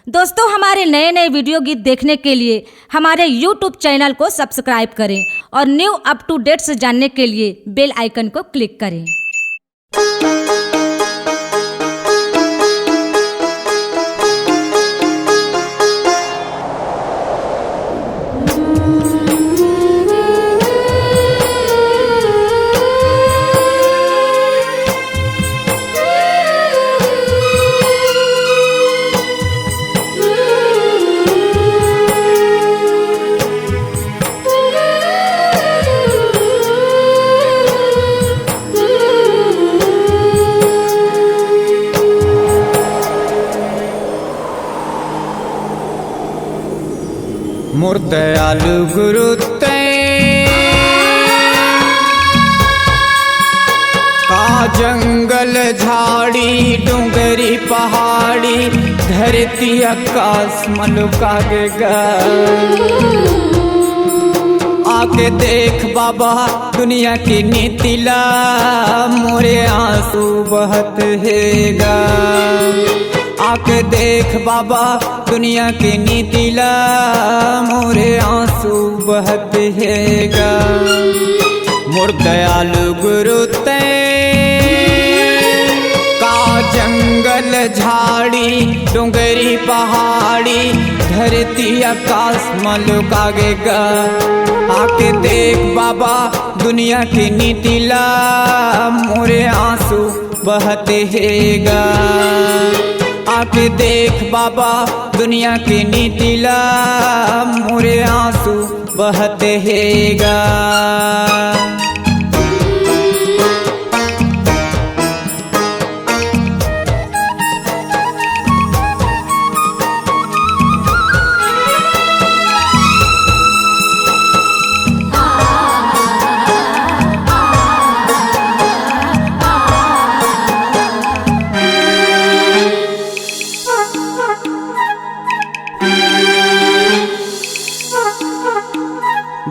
दोस्तों, हमारे नए नए वीडियो गीत देखने के लिए हमारे YouTube चैनल को सब्सक्राइब करें और न्यू अप टू डेट्स जानने के लिए बेल आइकन को क्लिक करें। मोर दयालु गुरु का जंगल झाड़ी डूंगरी पहाड़ी धरती आकाश मलुका देगा। आके देख बाबा दुनिया की नीतिला मोरे आंसू बहत हैगा। आके देख बाबा दुनिया की नीतिला मोरे आंसू बहत हैगा। मोर दयालु गुरु का जंगल झाड़ी डूंगरी पहाड़ी धरती आकाश मलुका गेगा। आके देख बाबा दुनिया की नीतिला मोरे आंसू बहत हैगा। आके देख बाबा दुनिया की नीतिला मोरे आंसू बहत हैगा।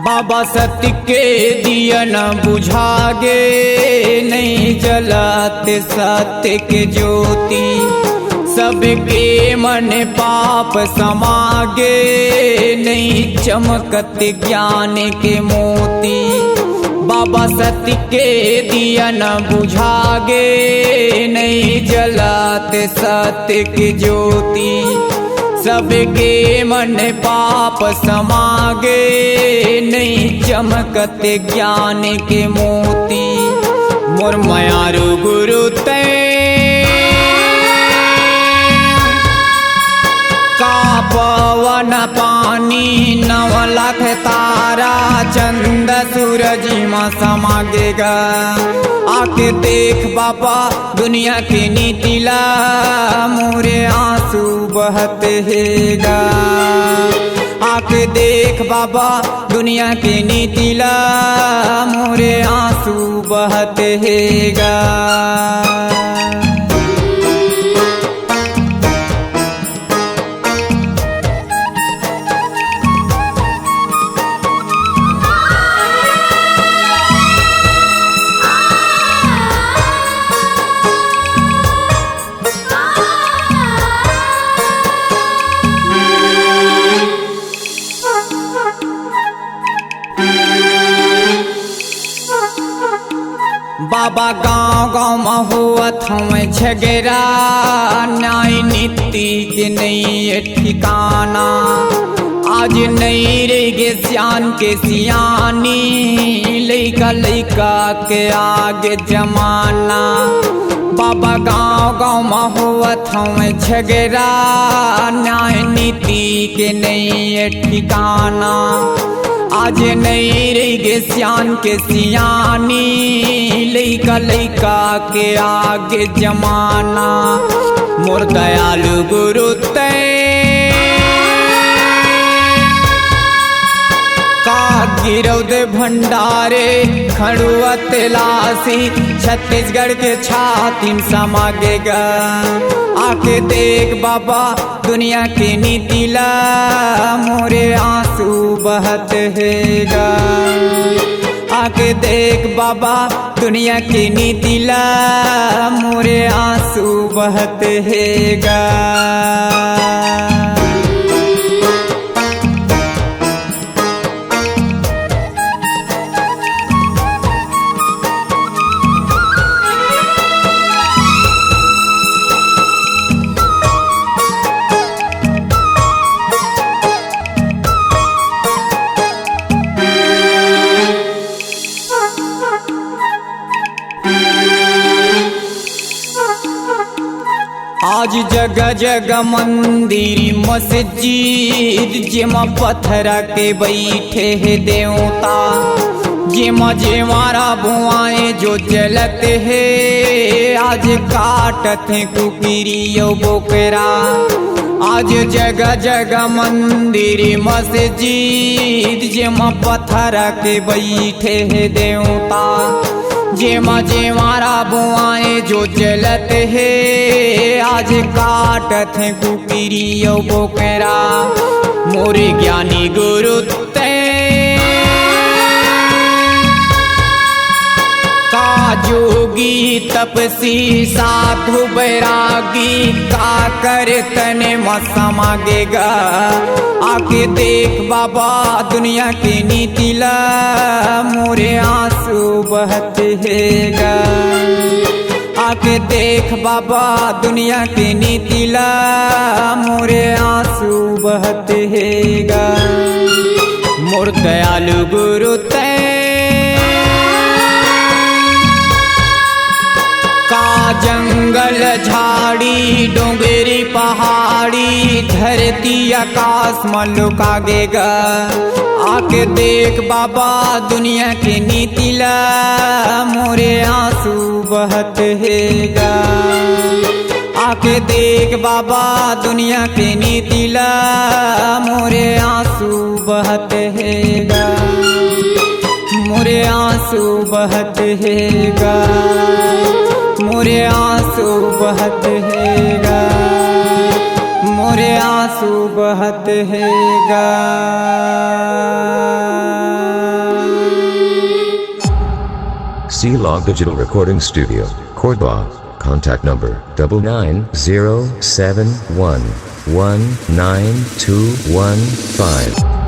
बाबा सत्य के दिया न बुझागे नहीं जलाते सत्य के ज्योति। सबके मन पाप समागे नहीं चमकते ज्ञान के मोती। बाबा सत्य के दिया न बुझागे नहीं जलाते सत्य के ज्योति। सबके मन पाप समागे नहीं चमकते ज्ञान के मोती। मोर मयारु गुरु का पवन पानी 9 लाख तारा चंद सूरज माँ समागेगा। आके देख बाबा दुनिया की नीतिला मोरे आंसू बहत हैगा। आके देख बाबा दुनिया की नीतिला मोरे आंसू बहत हैगा। बाबा गाँव गाँव में हुअत हमें झगड़ा न्याय नीति के नहीं ठिकाना। आज नहीं रहे सियान के सियानी लइका लइका के आगे जमाना। बाबा गाँव गाँव में हुअत हमें झगड़ा न्याय नीति के नहीं ठिकाना। आज नहीं रहे सियान के सियानी लइका लइका के आगे जमाना। मोर दयालु गुरु का गिरौद भंडारे खड़ुआ तलासी छत्तीसगढ़ के छाती समागेगा। आके देख बाबा दुनिया की नीतिला मोरे आंसू बहत हैगा। आके देख बाबा दुनिया की नीतिला मोरे आंसू बहत हैगा। आज जगह जगह मंदिर मस्जिद जेमा पत्थर के बैठे है देवता, जेमा जेमारा बुआएं जो जलत है आज काटत है कुकिरियो बोकरा। आज जगह जगह मंदिर मस्जिद जेमा पत्थर के बैठे है देवता, जेमा जेमारा बुआएं जो जलत है आज काटत है कुकिरियो बोकरा। मोरे ज्ञानी गुरु जोगी तपसी साधु बैरागी का कर तने मसमागेगा। आके देख बाबा दुनिया की नीति ला मोरे आंसू बहते हैगा। आके देख बाबा दुनिया की नीति ला मोरे आंसू बहते हैगा। मोर दयालु गुरु जंगल झाड़ी डोंगरी पहाड़ी धरती आकाश में लुकागेगा। आके देख बाबा दुनिया की नीति ला मोरे आंसू बहत हैगा। आके देख बाबा दुनिया की नीति ला मोरे आंसू बहत हैगा। मोरे आंसू बहत हैगा। मोरे आंसू बहत हैगा। मोरे आंसू बहत हैगा। C-Log Digital Recording Studio, Cordoba. Contact number 9907119215.